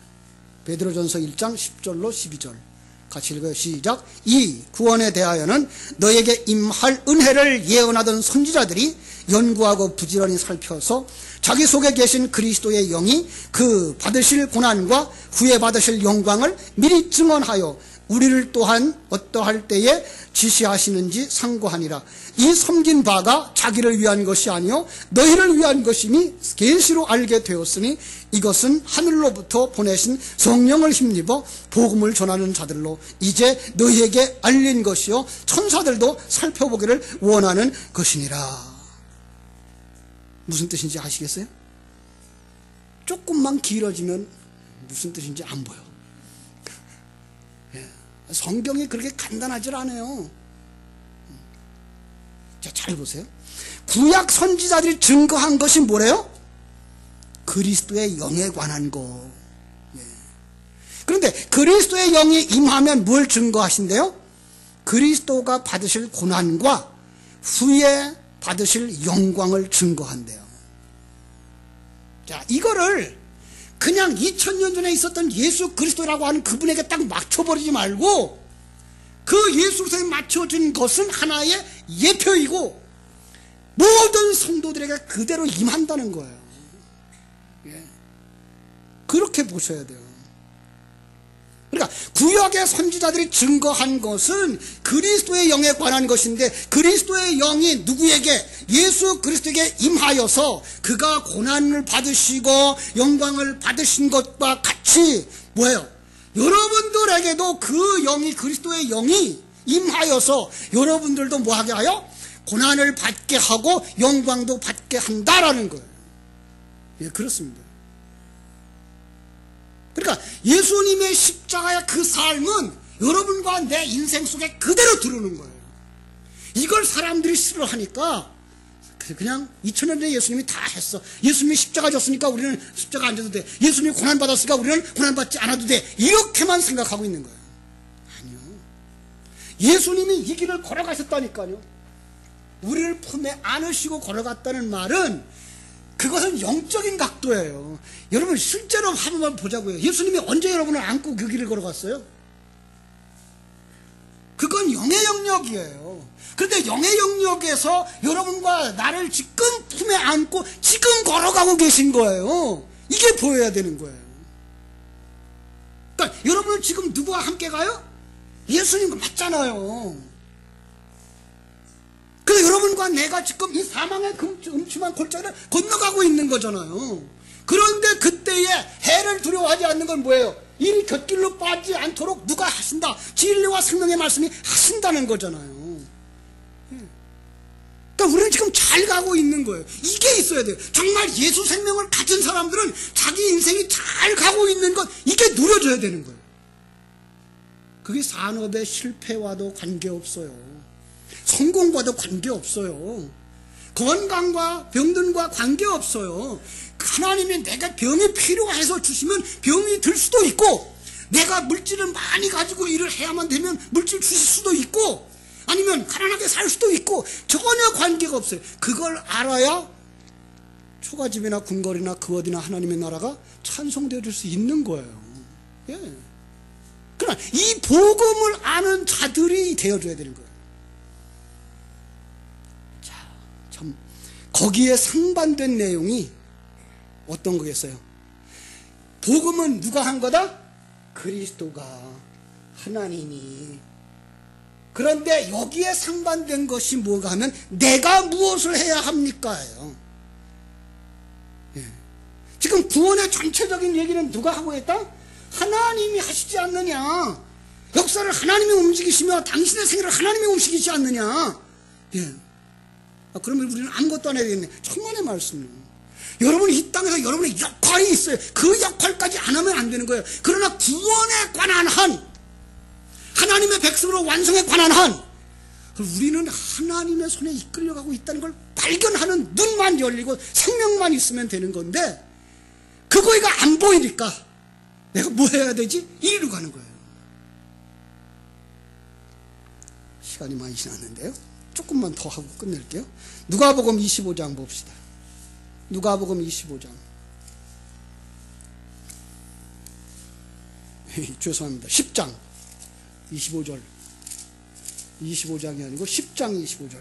베드로전서 1장 10절로 12절. 같이 읽어요. 시작. 이 구원에 대하여는 너에게 임할 은혜를 예언하던 선지자들이 연구하고 부지런히 살펴서 자기 속에 계신 그리스도의 영이 그 받으실 고난과 후에 받으실 영광을 미리 증언하여 우리를 또한 어떠할 때에 지시하시는지 상고하니라. 이 섬긴 바가 자기를 위한 것이 아니요 너희를 위한 것이니 계시로 알게 되었으니 이것은 하늘로부터 보내신 성령을 힘입어 복음을 전하는 자들로 이제 너희에게 알린 것이요 천사들도 살펴보기를 원하는 것이니라. 무슨 뜻인지 아시겠어요? 조금만 길어지면 무슨 뜻인지 안 보여. 성경이 그렇게 간단하질 않아요. 자, 잘 보세요. 구약 선지자들이 증거한 것이 뭐래요? 그리스도의 영에 관한 거. 그런데 그리스도의 영이 임하면 뭘 증거하신대요? 그리스도가 받으실 고난과 후에 받으실 영광을 증거한대요. 자, 이거를 그냥 2000년 전에 있었던 예수 그리스도라고 하는 그분에게 딱 맞춰버리지 말고, 그 예수 그리스도에 맞춰진 것은 하나의 예표이고 모든 성도들에게 그대로 임한다는 거예요. 그렇게 보셔야 돼요. 그러니까 구약의 선지자들이 증거한 것은 그리스도의 영에 관한 것인데, 그리스도의 영이 누구에게? 예수 그리스도에게 임하여서 그가 고난을 받으시고 영광을 받으신 것과 같이 뭐예요? 여러분들에게도 그 영이, 그리스도의 영이 임하여서 여러분들도 뭐하게 하여? 고난을 받게 하고 영광도 받게 한다라는 거예요. 예, 그렇습니다. 그러니까 예수님의 십자가의 그 삶은 여러분과 내 인생 속에 그대로 들어오는 거예요. 이걸 사람들이 싫어하니까 그냥 2000년 전에 예수님이 다 했어. 예수님이 십자가 졌으니까 우리는 십자가 안 져도 돼. 예수님이 고난 받았으니까 우리는 고난 받지 않아도 돼. 이렇게만 생각하고 있는 거예요. 아니요. 예수님이 이 길을 걸어가셨다니까요. 우리를 품에 안으시고 걸어갔다는 말은 그것은 영적인 각도예요. 여러분 실제로 한 번만 보자고요. 예수님이 언제 여러분을 안고 그 길을 걸어갔어요? 그건 영의 영역이에요. 그런데 영의 영역에서 여러분과 나를 지금 품에 안고 지금 걸어가고 계신 거예요. 이게 보여야 되는 거예요. 그러니까 여러분은 지금 누구와 함께 가요? 예수님과 맞잖아요. 그래서 여러분과 내가 지금 이 사망의 음침한 골짜기를 건너가고 있는 거잖아요. 그런데 그때에 해를 두려워하지 않는 건 뭐예요? 이 곁길로 빠지지 않도록 누가 하신다? 진리와 생명의 말씀이 하신다는 거잖아요. 그러니까 우리는 지금 잘 가고 있는 거예요. 이게 있어야 돼요. 정말 예수 생명을 가진 사람들은 자기 인생이 잘 가고 있는 것, 이게 누려져야 되는 거예요. 그게 산업의 실패와도 관계없어요. 성공과도 관계없어요. 건강과 병든과 관계없어요. 하나님이 내가 병이 필요해서 주시면 병이 들 수도 있고, 내가 물질을 많이 가지고 일을 해야만 되면 물질 주실 수도 있고, 아니면 가난하게 살 수도 있고, 전혀 관계가 없어요. 그걸 알아야 초가집이나 궁궐이나 그 어디나 하나님의 나라가 찬송되어질 수 있는 거예요. 예. 그러나 이 복음을 아는 자들이 되어줘야 되는 거예요. 자, 참 거기에 상반된 내용이 어떤 거겠어요? 복음은 누가 한 거다? 그리스도가, 하나님이. 그런데 여기에 상반된 것이 뭐가 하면 내가 무엇을 해야 합니까요? 예. 지금 구원의 전체적인 얘기는 누가 하고 있다? 하나님이 하시지 않느냐. 역사를 하나님이 움직이시며 당신의 생애를 하나님이 움직이지 않느냐. 예. 그러면 우리는 아무것도 안 해야 되겠네. 천만의 말씀이요. 여러분이 이 땅에서 여러분의 역할이 있어요. 그 역할까지 안 하면 안 되는 거예요. 그러나 구원에 관한 한, 하나님의 백성으로 완성에 관한 한, 우리는 하나님의 손에 이끌려가고 있다는 걸 발견하는 눈만 열리고 생명만 있으면 되는 건데, 그거가 안 보이니까 내가 뭐 해야 되지? 이리로 가는 거예요. 시간이 많이 지났는데요. 조금만 더 하고 끝낼게요. 누가복음 25장 봅시다. 누가복음 25장. 죄송합니다. 10장 25절. 25장이 아니고 10장 25절.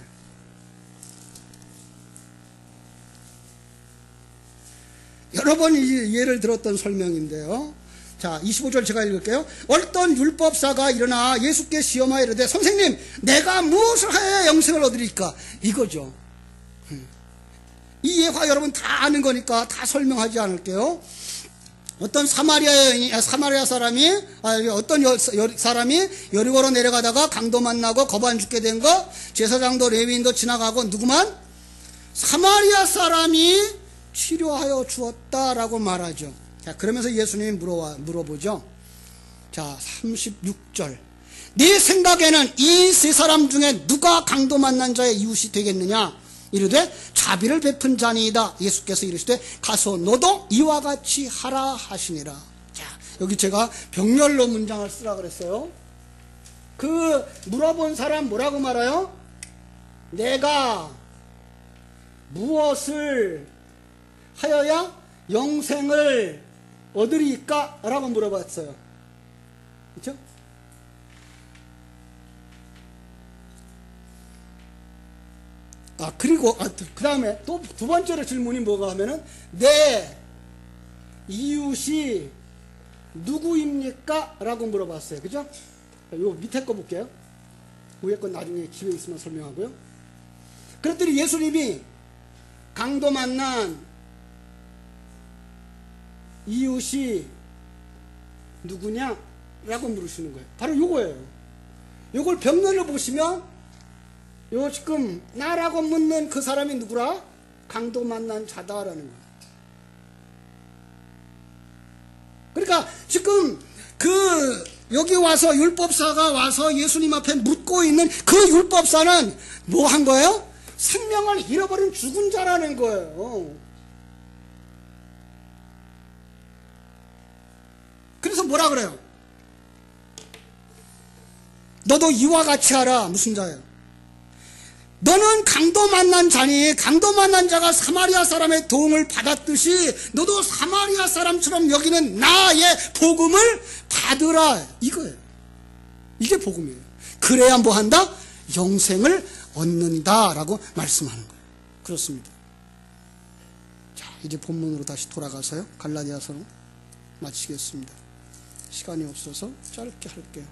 여러 번 예를 들었던 설명인데요. 자, 25절 제가 읽을게요. 어떤 율법사가 일어나 예수께 시험하여 이르되 선생님, 내가 무엇을 하여야 영생을 얻으리까? 이거죠. 이 예화 여러분 다 아는 거니까 다 설명하지 않을게요. 어떤 사마리아 사람이, 어떤 사람이 여리고로 내려가다가 강도 만나고 겁 안 죽게 된 거, 제사장도 레위인도 지나가고 누구만? 사마리아 사람이 치료하여 주었다라고 말하죠. 자, 그러면서 예수님이 물어보죠. 자, 36절. 네 생각에는 이 세 사람 중에 누가 강도 만난 자의 이웃이 되겠느냐? 이르되 자비를 베푼 자니이다. 예수께서 이르시되 가서 너도 이와 같이 하라 하시니라. 자, 여기 제가 병렬로 문장을 쓰라 그랬어요. 그 물어본 사람 뭐라고 말해요? 내가 무엇을 하여야 영생을 얻으리까? 라고 물어봤어요. 그렇죠? 그리고 그 다음에 또 두 번째로 질문이 뭐가 하면은 내 이웃이 누구입니까? 라고 물어봤어요. 그죠? 요 밑에 거 볼게요. 위에 건 나중에 집에 있으면 설명하고요. 그랬더니 예수님이 강도 만난 이웃이 누구냐? 라고 물으시는 거예요. 바로 요거예요. 요걸 병면을 보시면 요 지금 나라고 묻는 그 사람이 누구라? 강도 만난 자다라는 거예요. 그러니까 지금 여기 와서 율법사가 와서 예수님 앞에 묻고 있는 그 율법사는 뭐 한 거예요? 생명을 잃어버린 죽은 자라는 거예요. 그래서 뭐라 그래요? 너도 이와 같이 하라. 무슨 자예요? 너는 강도 만난 자니 강도 만난 자가 사마리아 사람의 도움을 받았듯이 너도 사마리아 사람처럼 여기는 나의 복음을 받으라. 이거예요. 이게 복음이에요. 그래야 뭐 한다? 영생을 얻는다라고 말씀하는 거예요. 그렇습니다. 자, 이제 본문으로 다시 돌아가서요. 갈라디아서로 마치겠습니다. 시간이 없어서 짧게 할게요.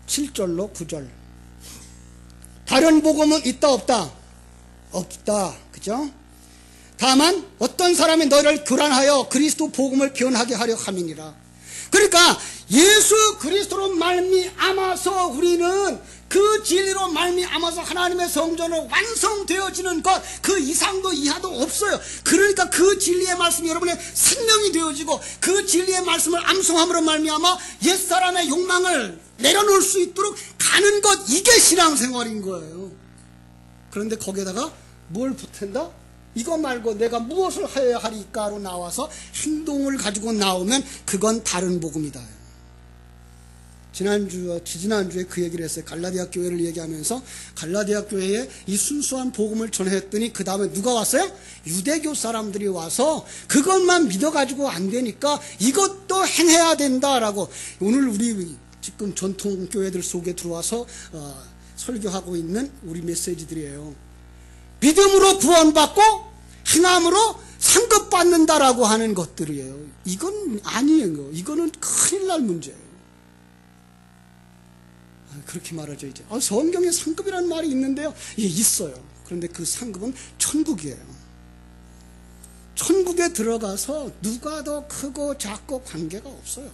7절로 9절. 다른 복음은 있다 없다? 없다. 그죠? 다만 어떤 사람이 너를 교란하여 그리스도 복음을 변하게 하려 함이니라. 그러니까 예수 그리스도로 말미암아서 우리는 그 진리로 말미암아서 하나님의 성전을 완성되어지는 것, 그 이상도 이하도 없어요. 그러니까 그 진리의 말씀이 여러분의 생명이 되어지고 그 진리의 말씀을 암송함으로 말미암아 옛사람의 욕망을 내려놓을 수 있도록 가는 것, 이게 신앙생활인 거예요. 그런데 거기에다가 뭘 붙인다? 이거 말고 내가 무엇을 하여야 하리까로 나와서 행동을 가지고 나오면 그건 다른 복음이다. 지난주에 그 얘기를 했어요. 갈라디아 교회를 얘기하면서 갈라디아 교회에 이 순수한 복음을 전했더니 그 다음에 누가 왔어요? 유대교 사람들이 와서 그것만 믿어가지고 안 되니까 이것도 행해야 된다라고. 오늘 우리 지금 전통교회들 속에 들어와서 설교하고 있는 우리 메시지들이에요. 믿음으로 구원받고 행함으로 상급받는다라고 하는 것들이에요. 이건 아니에요. 이거는 큰일 날 문제예요. 그렇게 말하죠. 이제 성경에 상급이라는 말이 있는데요. 예, 있어요. 그런데 그 상급은 천국이에요. 천국에 들어가서 누가 더 크고 작고 관계가 없어요.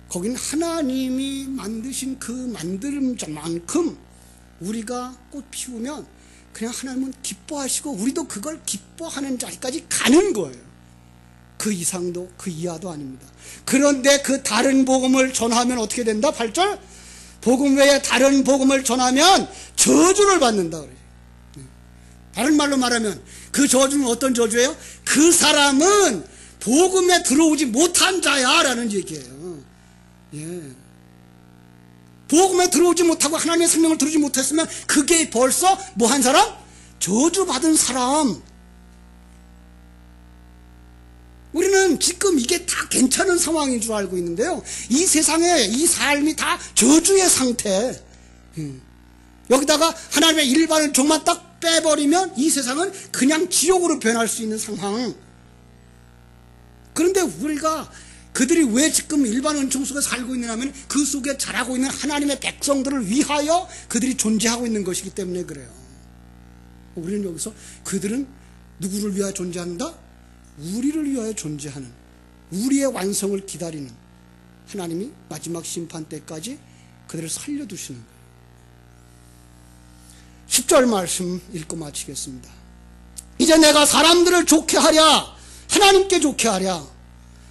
거긴 하나님이 만드신 그 만들음만큼 우리가 꽃 피우면 그냥 하나님은 기뻐하시고 우리도 그걸 기뻐하는 자리까지 가는 거예요. 그 이상도 그 이하도 아닙니다. 그런데 그 다른 복음을 전하면 어떻게 된다? 8절 복음 외에 다른 복음을 전하면 저주를 받는다 그래요. 다른 말로 말하면 그 저주는 어떤 저주예요? 그 사람은 복음에 들어오지 못한 자야 라는 얘기예요. 예. 복음에 들어오지 못하고 하나님의 생명을 들어오지 못했으면 그게 벌써 뭐 한 사람? 저주받은 사람. 우리는 지금 이게 다 괜찮은 상황인 줄 알고 있는데요. 이 세상에 이 삶이 다 저주의 상태. 여기다가 하나님의 일반을 종만 딱 빼버리면 이 세상은 그냥 지옥으로 변할 수 있는 상황. 그런데 우리가 그들이 왜 지금 일반 은총 속에 살고 있느냐 하면 그 속에 자라고 있는 하나님의 백성들을 위하여 그들이 존재하고 있는 것이기 때문에 그래요. 우리는 여기서 그들은 누구를 위하여 존재한다? 우리를 위하여 존재하는, 우리의 완성을 기다리는 하나님이 마지막 심판 때까지 그들을 살려두시는 거예요. 10절 말씀 읽고 마치겠습니다. 이제 내가 사람들을 좋게 하랴, 하나님께 좋게 하랴,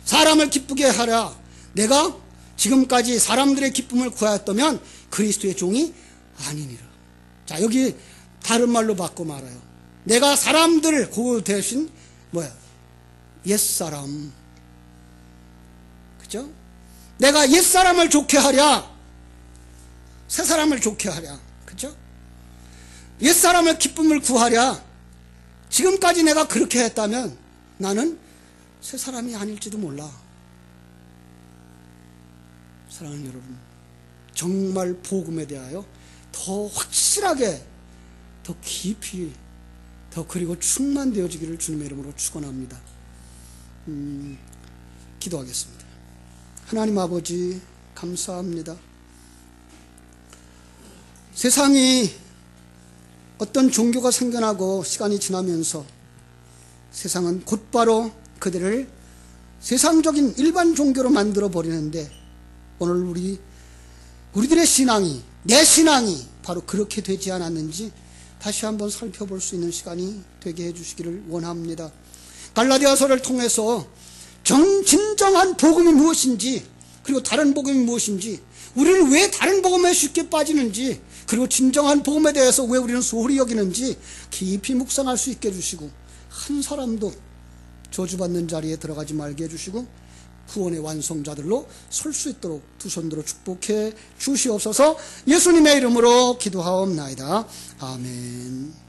사람을 기쁘게 하랴. 내가 지금까지 사람들의 기쁨을 구하였다면 그리스도의 종이 아니니라. 자, 여기 다른 말로 바꿔 말아요. 내가 사람들, 그 대신 뭐야? 옛사람. 그죠? 내가 옛사람을 좋게 하랴, 새사람을 좋게 하랴. 그죠? 옛사람을 기쁨을 구하랴. 지금까지 내가 그렇게 했다면 나는 새 사람이 아닐지도 몰라. 사랑하는 여러분, 정말 복음에 대하여 더 확실하게, 더 깊이, 더 그리고 충만되어지기를 주님의 이름으로 축원합니다. 기도하겠습니다. 하나님 아버지 감사합니다. 세상이 어떤 종교가 생겨나고 시간이 지나면서 세상은 곧바로 그들을 세상적인 일반 종교로 만들어 버리는데, 오늘 우리들의 신앙이, 내 신앙이 바로 그렇게 되지 않았는지 다시 한번 살펴볼 수 있는 시간이 되게 해주시기를 원합니다. 갈라디아서를 통해서 진정한 복음이 무엇인지, 그리고 다른 복음이 무엇인지, 우리는 왜 다른 복음에 쉽게 빠지는지, 그리고 진정한 복음에 대해서 왜 우리는 소홀히 여기는지 깊이 묵상할 수 있게 해주시고, 한 사람도 저주받는 자리에 들어가지 말게 해주시고 구원의 완성자들로 설 수 있도록 두 손들어 축복해 주시옵소서. 예수님의 이름으로 기도하옵나이다. 아멘.